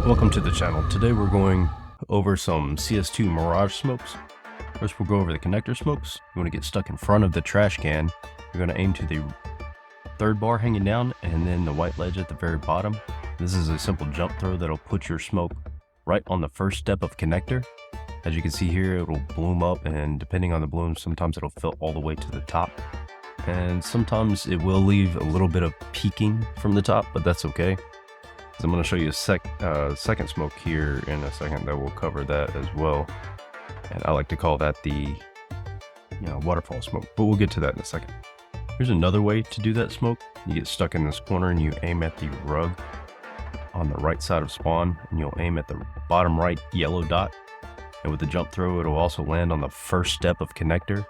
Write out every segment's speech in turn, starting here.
Welcome to the channel. Today we're going over some CS2 Mirage smokes. First we'll go over the connector smokes. You want to get stuck in front of the trash can. You're going to aim to the third bar hanging down and then the white ledge at the very bottom. This is a simple jump throw that'll put your smoke right on the first step of connector. As you can see here, it'll bloom up, and depending on the bloom, sometimes it'll fill all the way to the top. And sometimes it will leave a little bit of peeking from the top, but that's okay. I'm going to show you a second smoke here in a second that will cover that as well. And I like to call that the waterfall smoke, but we'll get to that in a second. Here's another way to do that smoke. You get stuck in this corner and you aim at the rug on the right side of spawn, and you'll aim at the bottom right yellow dot. And with the jump throw, it'll also land on the first step of connector.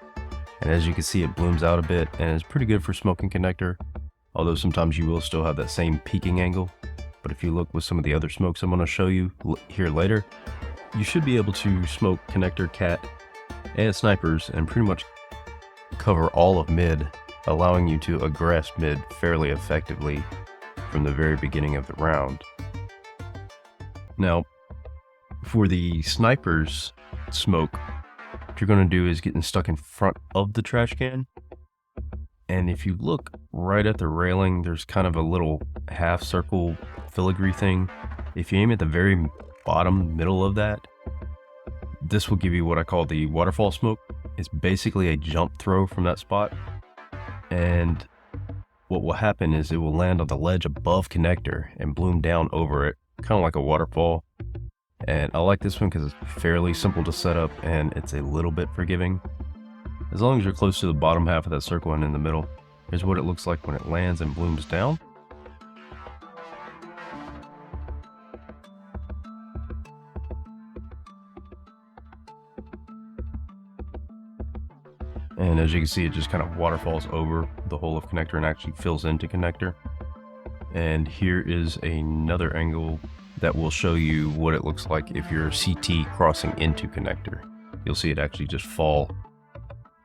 And as you can see, it blooms out a bit and is pretty good for smoking connector, although sometimes you will still have that same peaking angle. But if you look with some of the other smokes I'm going to show you here later, you should be able to smoke connector, cat, and snipers and pretty much cover all of mid, allowing you to aggress mid fairly effectively from the very beginning of the round. Now, for the snipers smoke, what you're going to do is getting stuck in front of the trash can. And if you look right at the railing, there's kind of a little half circle filigree thing. If you aim at the very bottom middle of that, this will give you what I call the waterfall smoke. It's basically a jump throw from that spot. And what will happen is it will land on the ledge above connector and bloom down over it, kind of like a waterfall. And I like this one because it's fairly simple to set up and it's a little bit forgiving. As long as you're close to the bottom half of that circle and in the middle. Here's what it looks like when it lands and blooms down. And as you can see, it just kind of waterfalls over the whole of connector and actually fills into connector. And here is another angle that will show you what it looks like if you're CT crossing into connector. You'll see it actually just fall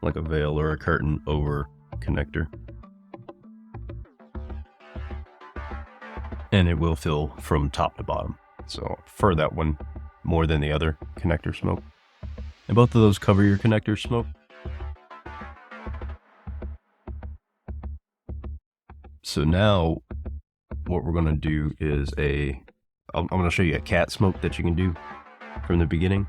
like a veil or a curtain over connector. And it will fill from top to bottom. So I prefer that one more than the other connector smoke. And both of those cover your connector smoke. So now what we're going to do is I'm going to show you a cat smoke that you can do from the beginning.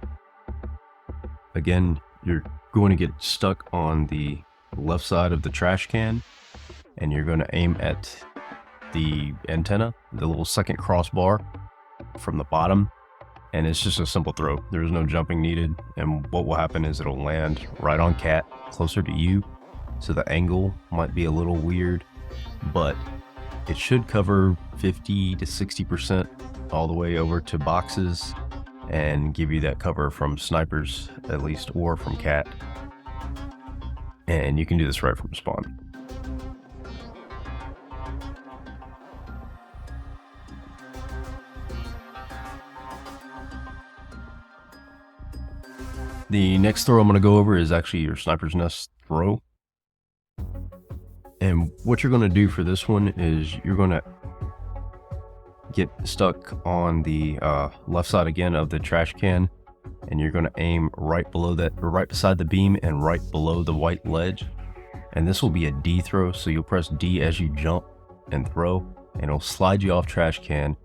Again, you're going to get stuck on the left side of the trash can, and you're going to aim at the antenna, the little second crossbar from the bottom, and it's just a simple throw. There's no jumping needed, and what will happen is it'll land right on cat, closer to you, so the angle might be a little weird, but it should cover 50 to 60% all the way over to boxes and give you that cover from snipers at least, or from cat. And you can do this right from spawn. The next throw I'm going to go over is actually your sniper's nest throw. And what you're going to do for this one is you're going to get stuck on the left side again of the trash can, and you're going to aim right below that, or right beside the beam and right below the white ledge. And this will be a D throw, so you'll press D as you jump and throw, and it'll slide you off trash can,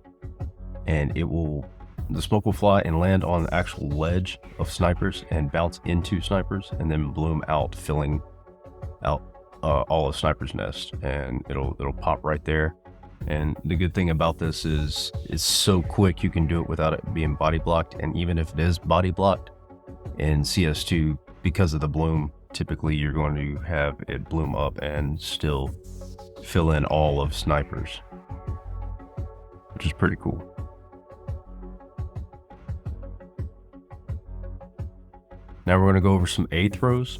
and the smoke will fly and land on the actual ledge of snipers and bounce into snipers and then bloom out, filling out all of sniper's nest, and it'll pop right there. And the good thing about this is it's so quick, you can do it without it being body blocked. And even if it is body blocked in CS2, because of the bloom, typically you're going to have it bloom up and still fill in all of snipers, which is pretty cool. Now we're going to go over some A throws.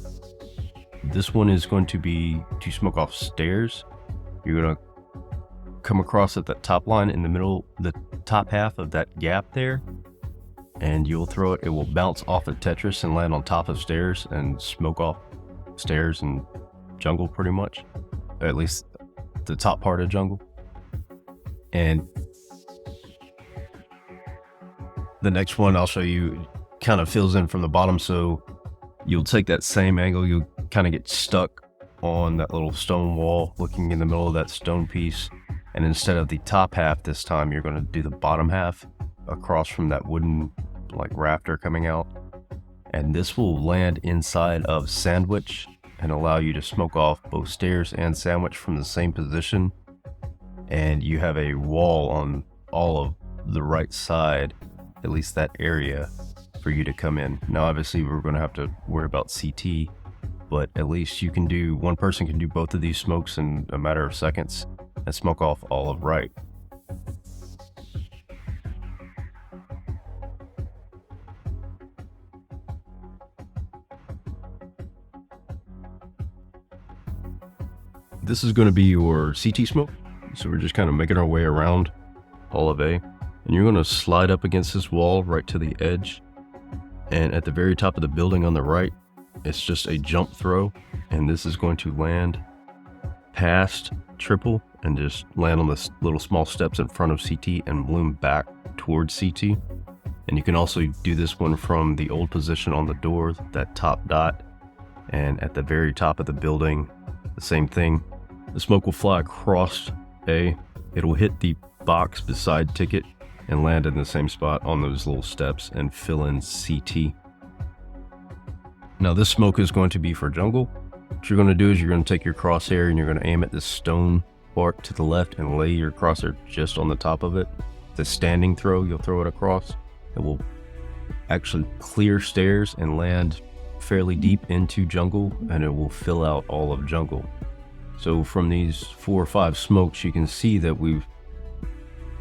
This one is going to be to smoke off stairs. You're going to come across at that top line in the middle, the top half of that gap there, and you'll throw it. It will bounce off of Tetris and land on top of stairs and smoke off stairs and jungle pretty much, or at least the top part of jungle. And The next one I'll show you kind of fills in from the bottom, so you'll take that same angle, you'll kind of get stuck on that little stone wall looking in the middle of that stone piece, and instead of the top half this time, you're going to do the bottom half across from that wooden like rafter coming out, and this will land inside of sandwich and allow you to smoke off both stairs and sandwich from the same position, and you have a wall on all of the right side, at least that area, for you to come in. Now obviously we're going to have to worry about CT, but at least you can do, one person can do both of these smokes in a matter of seconds and smoke off all of right. This is going to be your CT smoke, so we're just kind of making our way around all of A, and you're going to slide up against this wall right to the edge, and at the very top of the building on the right, it's just a jump throw, and this is going to land past triple and just land on the little small steps in front of CT and bloom back towards CT. And you can also do this one from the old position on the door, that top dot, and at the very top of the building, the same thing. The smoke will fly across A, it'll hit the box beside ticket and land in the same spot on those little steps and fill in CT. Now this smoke is going to be for jungle. What you're going to do is you're going to take your crosshair and you're going to aim at this stone part to the left and lay your crosshair just on the top of it. It's a standing throw, you'll throw it across. It will actually clear stairs and land fairly deep into jungle, and it will fill out all of jungle. So from these 4 or 5 smokes, you can see that we've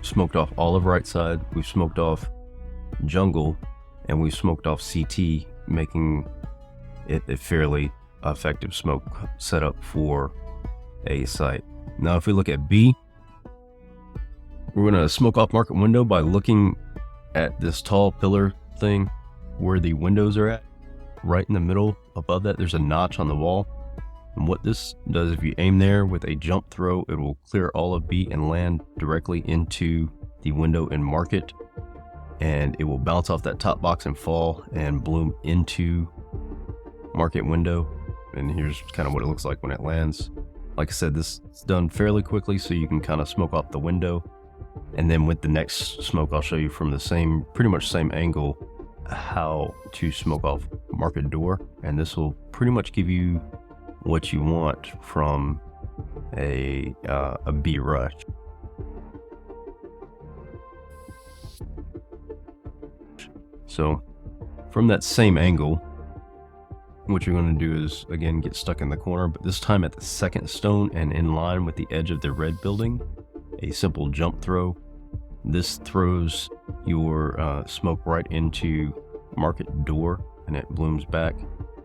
smoked off all of right side, we've smoked off jungle, and we've smoked off CT, making it a fairly effective smoke setup for A site. Now if we look at B, we're going to smoke off market window by looking at this tall pillar thing where the windows are at. Right in the middle above that, there's a notch on the wall. And what this does, if you aim there with a jump throw, it will clear all of B and land directly into the window and market. And it will bounce off that top box and fall and bloom into market window. And here's kind of what it looks like when it lands. Like I said, this is done fairly quickly, so you can kind of smoke off the window. And then with the next smoke, I'll show you from the same, pretty much same angle, how to smoke off market door. And this will pretty much give you what you want from a B rush. So from that same angle, what you're going to do is again get stuck in the corner, but this time at the second stone and in line with the edge of the red building, a simple jump throw. This throws your smoke right into market door and it blooms back,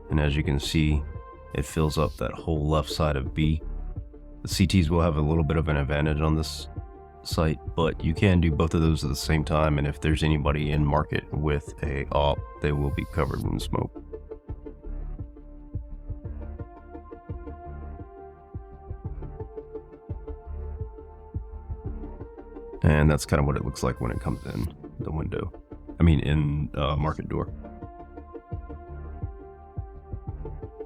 and as you can see, it fills up that whole left side of B. The CTs will have a little bit of an advantage on this site, but you can do both of those at the same time, and if there's anybody in market with a op, they will be covered in smoke. And that's kind of what it looks like when it comes in the window. In market door.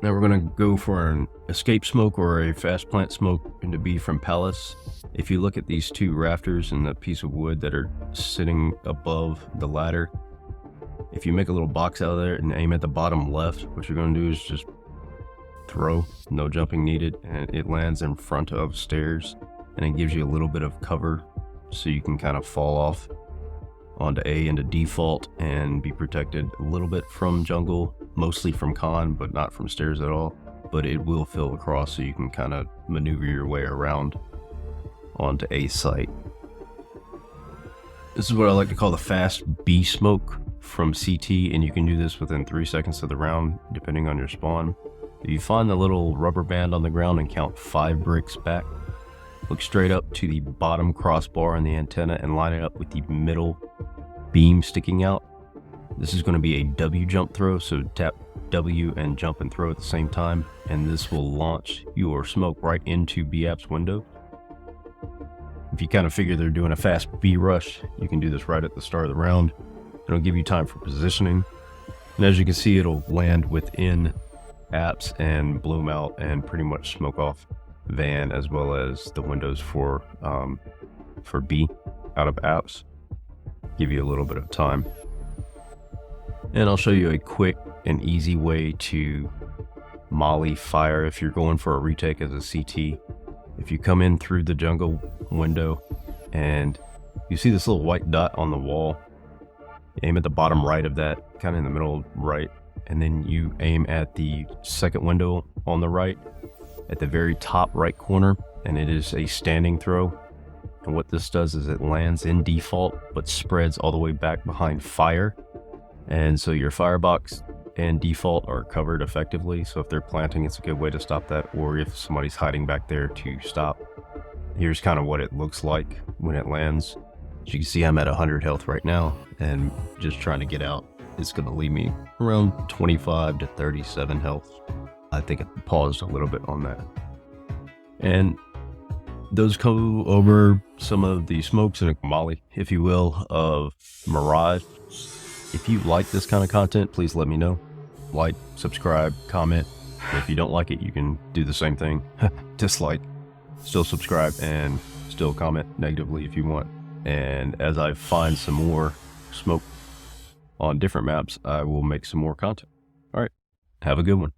Now we're going to go for an escape smoke or a fast plant smoke into B from Palace. If you look at these 2 rafters and the piece of wood that are sitting above the ladder, if you make a little box out of there and aim at the bottom left, what you're going to do is just throw, no jumping needed, and it lands in front of stairs, and it gives you a little bit of cover so you can kind of fall off onto A into default and be protected a little bit from jungle, mostly from con, but not from stairs at all. But it will fill across so you can kind of maneuver your way around onto A site. This is what I like to call the fast B smoke from CT, and you can do this within 3 seconds of the round, depending on your spawn. If you find the little rubber band on the ground and count 5 bricks back, look straight up to the bottom crossbar on the antenna and line it up with the middle beam sticking out. This is going to be a W jump throw, so tap W and jump and throw at the same time, and this will launch your smoke right into B-App's window. If you kind of figure they're doing a fast B rush, you can do this right at the start of the round. It'll give you time for positioning. And as you can see, it'll land within apps and bloom out and pretty much smoke off van as well as the windows for B out of apps. Give you a little bit of time. And I'll show you a quick and easy way to molly fire if you're going for a retake as a CT. If you come in through the jungle window and you see this little white dot on the wall, aim at the bottom right of that, kind of in the middle right, and then you aim at the second window on the right at the very top right corner, and it is a standing throw. And what this does is it lands in default but spreads all the way back behind fire, and so your firebox and default are covered effectively. So if they're planting, it's a good way to stop that, or if somebody's hiding back there to stop. Here's kind of what it looks like when it lands. As you can see, I'm at 100 health right now, and just trying to get out is going to leave me around 25 to 37 health. I think I paused a little bit on that. And those go over some of the smokes and a molly, if you will, of Mirage. If you like this kind of content, please let me know. Like, subscribe, comment. If you don't like it, you can do the same thing. Dislike, still subscribe, and still comment negatively if you want. And as I find some more smoke on different maps, I will make some more content. All right, have a good one.